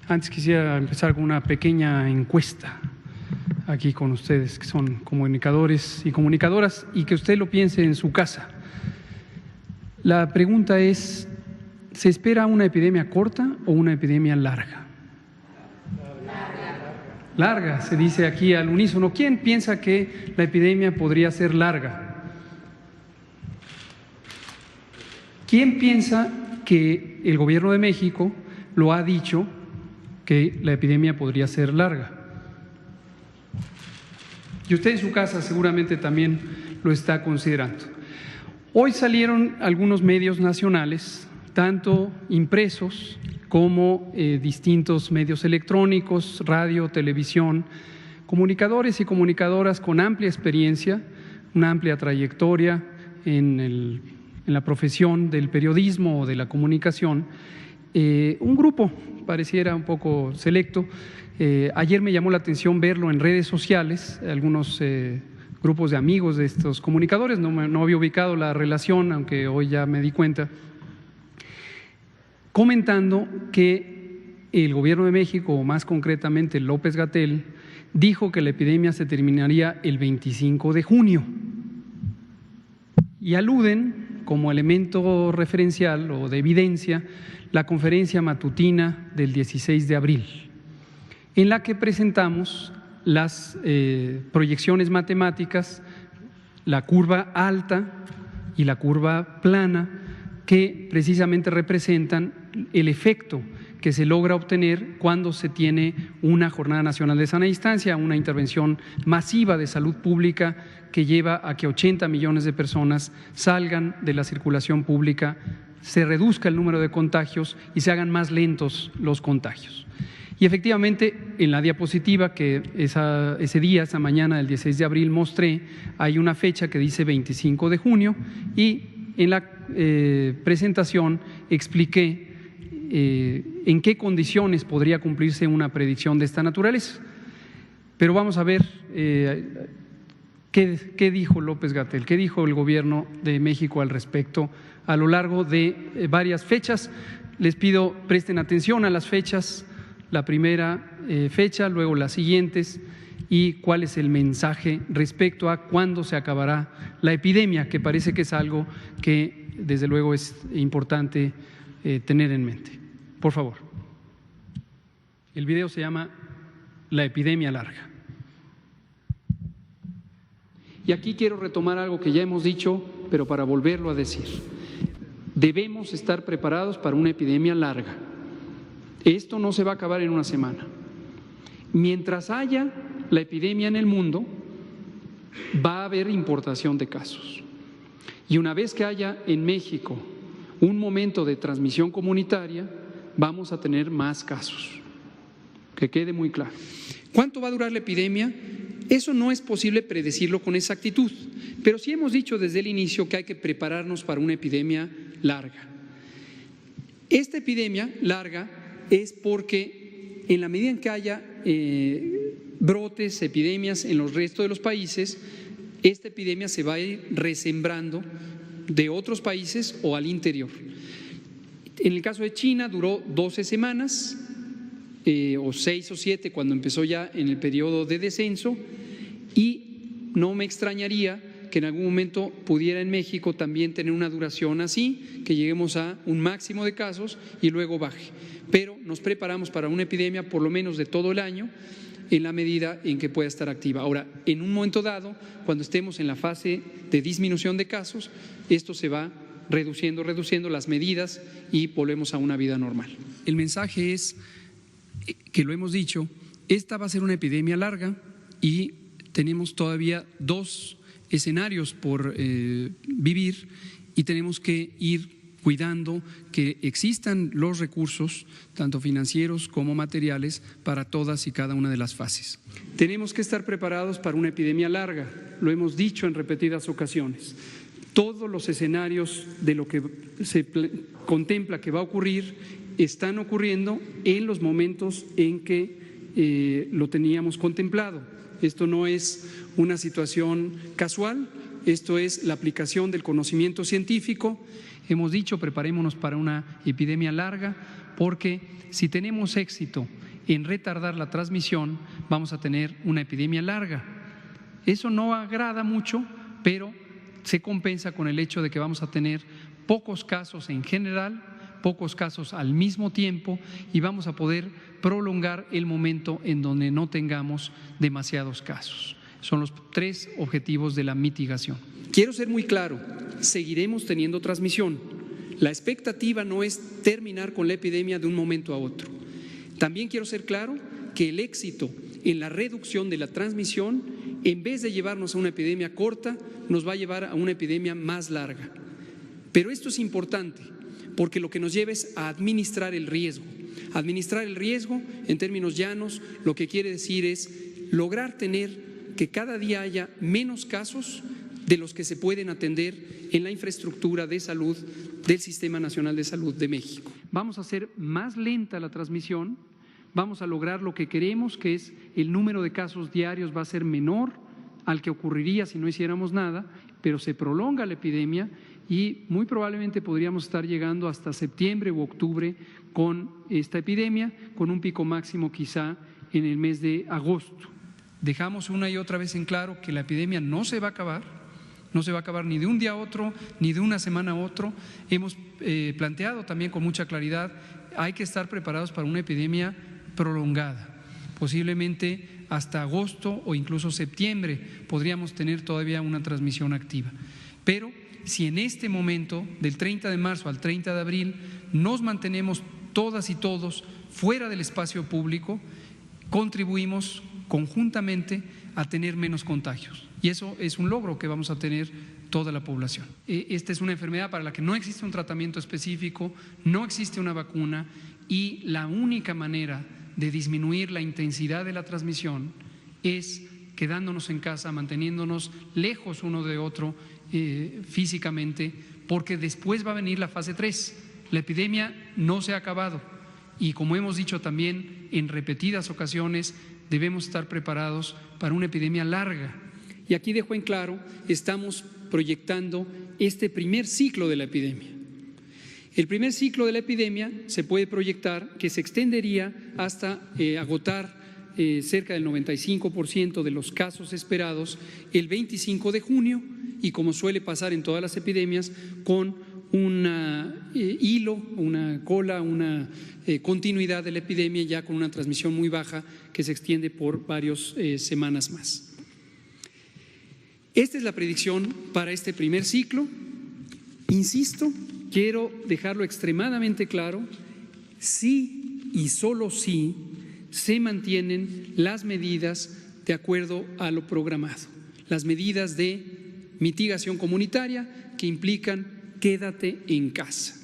Antes quisiera empezar con una pequeña encuesta aquí con ustedes, que son comunicadores y comunicadoras, y que usted lo piense en su casa. La pregunta es, ¿se espera una epidemia corta o una epidemia larga? Larga, se dice aquí al unísono. ¿Quién piensa que la epidemia podría ser larga? ¿Quién piensa que el Gobierno de México lo ha dicho que la epidemia podría ser larga? Y usted en su casa seguramente también lo está considerando. Hoy salieron algunos medios nacionales, tanto impresos como distintos medios electrónicos, radio, televisión, comunicadores y comunicadoras con amplia experiencia, una amplia trayectoria en la profesión del periodismo o de la comunicación. Un grupo, pareciera un poco selecto. Ayer me llamó la atención verlo en redes sociales, algunos grupos de amigos de estos comunicadores, no había ubicado la relación, aunque hoy ya me di cuenta, comentando que el Gobierno de México, o más concretamente López-Gatell, dijo que la epidemia se terminaría el 25 de junio y aluden como elemento referencial o de evidencia la conferencia matutina del 16 de abril, en la que presentamos las proyecciones matemáticas, la curva alta y la curva plana, que precisamente representan el efecto que se logra obtener cuando se tiene una Jornada Nacional de Sana Distancia, una intervención masiva de salud pública que lleva a que 80 millones de personas salgan de la circulación pública, se reduzca el número de contagios y se hagan más lentos los contagios. Y efectivamente, en la diapositiva que esa mañana del 16 de abril mostré, hay una fecha que dice 25 de junio y en la presentación expliqué en qué condiciones podría cumplirse una predicción de esta naturaleza. Pero vamos a ver qué dijo López-Gatell, qué dijo el Gobierno de México al respecto a lo largo de varias fechas. Les pido presten atención a las fechas, la primera fecha, luego las siguientes, y cuál es el mensaje respecto a cuándo se acabará la epidemia, que parece que es algo que desde luego es importante tener en mente. Por favor. El video se llama La epidemia larga. Y aquí quiero retomar algo que ya hemos dicho, pero para volverlo a decir. Debemos estar preparados para una epidemia larga. Esto no se va a acabar en una semana. Mientras haya la epidemia en el mundo, va a haber importación de casos. Y una vez que haya en México un momento de transmisión comunitaria, vamos a tener más casos. Que quede muy claro. ¿Cuánto va a durar la epidemia? Eso no es posible predecirlo con exactitud, pero sí hemos dicho desde el inicio que hay que prepararnos para una epidemia larga. Esta epidemia larga es porque en la medida en que haya brotes, epidemias en los restos de los países, esta epidemia se va a ir resembrando de otros países o al interior. En el caso de China duró 12 semanas, o 6 o 7 cuando empezó ya en el periodo de descenso, y no me extrañaría que en algún momento pudiera en México también tener una duración así, que lleguemos a un máximo de casos y luego baje. Pero nos preparamos para una epidemia por lo menos de todo el año, en la medida en que pueda estar activa. Ahora, en un momento dado, cuando estemos en la fase de disminución de casos, esto se va reduciendo las medidas y volvemos a una vida normal. El mensaje es que lo hemos dicho, esta va a ser una epidemia larga y tenemos todavía 2 escenarios por vivir y tenemos que ir cuidando que existan los recursos, tanto financieros como materiales, para todas y cada una de las fases. Tenemos que estar preparados para una epidemia larga, lo hemos dicho en repetidas ocasiones. Todos los escenarios de lo que se contempla que va a ocurrir están ocurriendo en los momentos en que lo teníamos contemplado. Esto no es una situación casual, esto es la aplicación del conocimiento científico. Hemos dicho, preparémonos para una epidemia larga porque si tenemos éxito en retardar la transmisión, vamos a tener una epidemia larga. Eso no agrada mucho, pero se compensa con el hecho de que vamos a tener pocos casos en general, pocos casos al mismo tiempo, y vamos a poder prolongar el momento en donde no tengamos demasiados casos. Son los 3 objetivos de la mitigación. Quiero ser muy claro, seguiremos teniendo transmisión. La expectativa no es terminar con la epidemia de un momento a otro. También quiero ser claro que el éxito en la reducción de la transmisión, en vez de llevarnos a una epidemia corta, nos va a llevar a una epidemia más larga. Pero esto es importante, porque lo que nos lleva es a administrar el riesgo. Administrar el riesgo, en términos llanos, lo que quiere decir es lograr tener que cada día haya menos casos de los que se pueden atender en la infraestructura de salud del Sistema Nacional de Salud de México. Vamos a hacer más lenta la transmisión, vamos a lograr lo que queremos, que es el número de casos diarios va a ser menor al que ocurriría si no hiciéramos nada, pero se prolonga la epidemia y muy probablemente podríamos estar llegando hasta septiembre u octubre con esta epidemia, con un pico máximo quizá en el mes de agosto. Dejamos una y otra vez en claro que la epidemia no se va a acabar, no se va a acabar ni de un día a otro, ni de una semana a otro. Hemos planteado también con mucha claridad, hay que estar preparados para una epidemia prolongada, posiblemente hasta agosto o incluso septiembre podríamos tener todavía una transmisión activa. Pero si en este momento, del 30 de marzo al 30 de abril, nos mantenemos todas y todos fuera del espacio público, contribuimos conjuntamente a tener menos contagios. Y eso es un logro que vamos a tener toda la población. Esta es una enfermedad para la que no existe un tratamiento específico, no existe una vacuna y la única manera de disminuir la intensidad de la transmisión es quedándonos en casa, manteniéndonos lejos uno de otro físicamente, porque después va a venir la fase 3. La epidemia no se ha acabado y, como hemos dicho también en repetidas ocasiones, debemos estar preparados para una epidemia larga. Y aquí dejo en claro, estamos proyectando este primer ciclo de la epidemia. El primer ciclo de la epidemia se puede proyectar que se extendería hasta agotar cerca del 95% de los casos esperados el 25 de junio y, como suele pasar en todas las epidemias, con un hilo, una cola, una continuidad de la epidemia ya con una transmisión muy baja que se extiende por varias semanas más. Esta es la predicción para este primer ciclo. Insisto, quiero dejarlo extremadamente claro, si y solo si se mantienen las medidas de acuerdo a lo programado, las medidas de mitigación comunitaria que implican quédate en casa.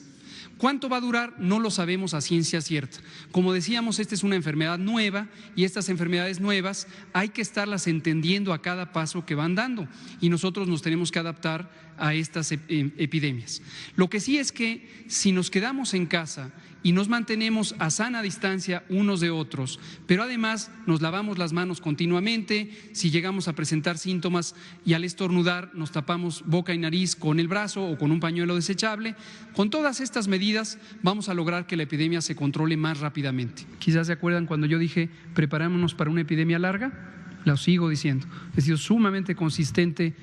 ¿Cuánto va a durar? No lo sabemos a ciencia cierta. Como decíamos, esta es una enfermedad nueva y estas enfermedades nuevas hay que estarlas entendiendo a cada paso que van dando y nosotros nos tenemos que adaptar a estas epidemias. Lo que sí es que si nos quedamos en casa y nos mantenemos a sana distancia unos de otros, pero además nos lavamos las manos continuamente, si llegamos a presentar síntomas y al estornudar nos tapamos boca y nariz con el brazo o con un pañuelo desechable, con todas estas medidas vamos a lograr que la epidemia se controle más rápidamente. Quizás se acuerdan cuando yo dije preparámonos para una epidemia larga, lo sigo diciendo, he sido sumamente consistente.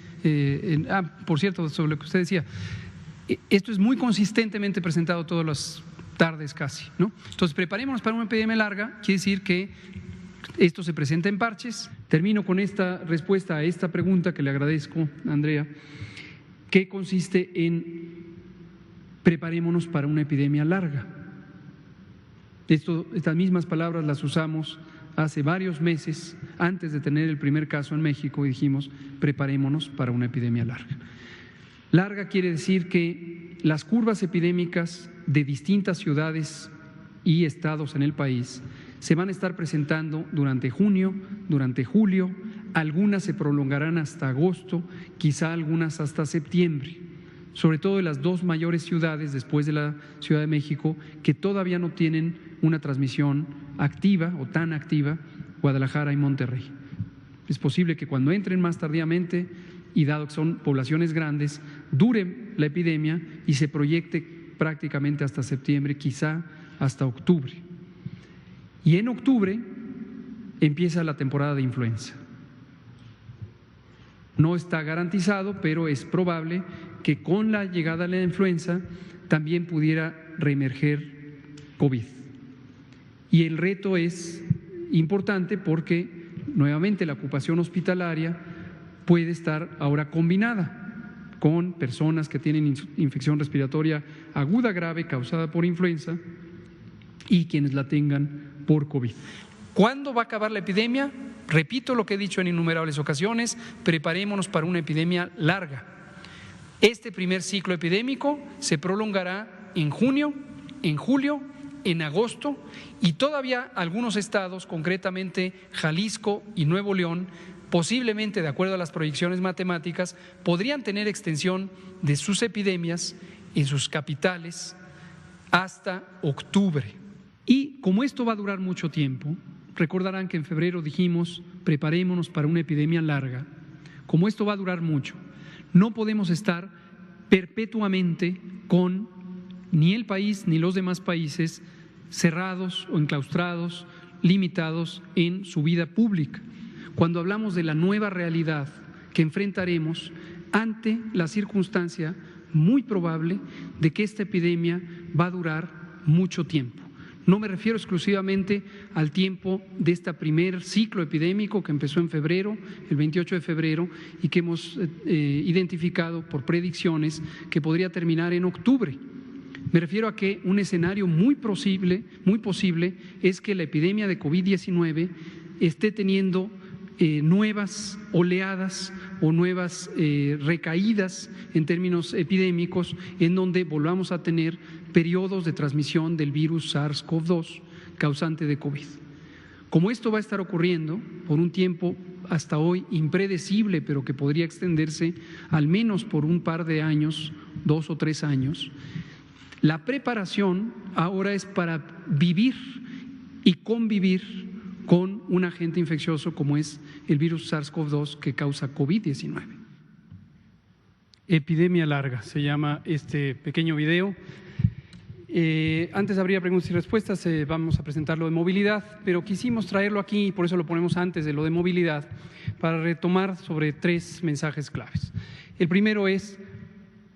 Por cierto, sobre lo que usted decía, esto es muy consistentemente presentado todas las tardes casi, ¿no? Entonces, preparémonos para una epidemia larga, quiere decir que esto se presenta en parches. Termino con esta respuesta a esta pregunta que le agradezco, Andrea, que consiste en preparémonos para una epidemia larga. Estas mismas palabras las usamos hace varios meses, antes de tener el primer caso en México, y dijimos preparémonos para una epidemia larga. Larga quiere decir que las curvas epidémicas de distintas ciudades y estados en el país se van a estar presentando durante junio, durante julio, algunas se prolongarán hasta agosto, quizá algunas hasta septiembre, sobre todo en las dos mayores ciudades después de la Ciudad de México que todavía no tienen una transmisión activa o tan activa, Guadalajara y Monterrey. Es posible que cuando entren más tardíamente y dado que son poblaciones grandes, dure la epidemia y se proyecte prácticamente hasta septiembre, quizá hasta octubre. Y en octubre empieza la temporada de influenza. No está garantizado, pero es probable que con la llegada de la influenza también pudiera reemerger COVID. Y el reto es importante porque nuevamente la ocupación hospitalaria puede estar ahora combinada con personas que tienen infección respiratoria aguda grave causada por influenza y quienes la tengan por COVID. ¿Cuándo va a acabar la epidemia? Repito lo que he dicho en innumerables ocasiones, preparémonos para una epidemia larga. Este primer ciclo epidémico se prolongará en junio, en julio, en agosto y todavía algunos estados, concretamente Jalisco y Nuevo León, posiblemente de acuerdo a las proyecciones matemáticas, podrían tener extensión de sus epidemias en sus capitales hasta octubre. Y como esto va a durar mucho tiempo, recordarán que en febrero dijimos, preparémonos para una epidemia larga. Como esto va a durar mucho, no podemos estar perpetuamente con ni el país ni los demás países cerrados o enclaustrados, limitados en su vida pública. Cuando hablamos de la nueva realidad que enfrentaremos ante la circunstancia muy probable de que esta epidemia va a durar mucho tiempo. No me refiero exclusivamente al tiempo de este primer ciclo epidémico que empezó en febrero, el 28 de febrero, y que hemos identificado por predicciones que podría terminar en octubre. Me refiero a que un escenario muy posible es que la epidemia de COVID-19 esté teniendo nuevas oleadas o nuevas recaídas en términos epidémicos, en donde volvamos a tener periodos de transmisión del virus SARS-CoV-2 causante de COVID. Como esto va a estar ocurriendo por un tiempo hasta hoy impredecible, pero que podría extenderse al menos por un par de años, 2 o 3 años, la preparación ahora es para vivir y convivir con un agente infeccioso como es el virus SARS-CoV-2 que causa COVID-19. Epidemia larga, se llama este pequeño video. Antes habría preguntas y respuestas, vamos a presentar lo de movilidad, pero quisimos traerlo aquí y por eso lo ponemos antes de lo de movilidad, para retomar sobre 3 mensajes claves. El primero es,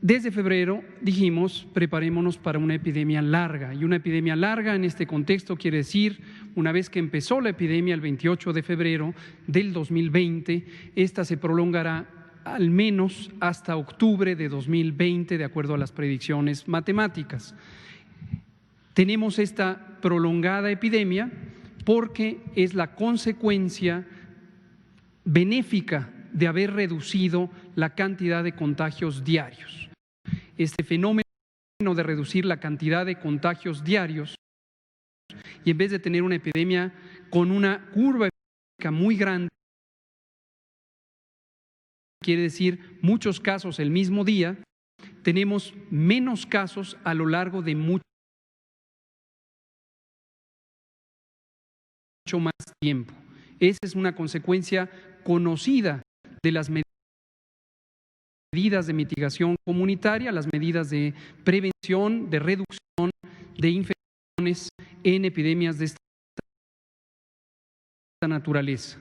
desde febrero dijimos, preparémonos para una epidemia larga, y una epidemia larga en este contexto quiere decir, una vez que empezó la epidemia el 28 de febrero del 2020, esta se prolongará al menos hasta octubre de 2020, de acuerdo a las predicciones matemáticas. Tenemos esta prolongada epidemia porque es la consecuencia benéfica de haber reducido la cantidad de contagios diarios. Este fenómeno de reducir la cantidad de contagios diarios y en vez de tener una epidemia con una curva epidémica muy grande, quiere decir muchos casos el mismo día, tenemos menos casos a lo largo de mucho más tiempo. Esa es una consecuencia conocida de las medidas de mitigación comunitaria, las medidas de prevención, de reducción de infecciones en epidemias de esta naturaleza.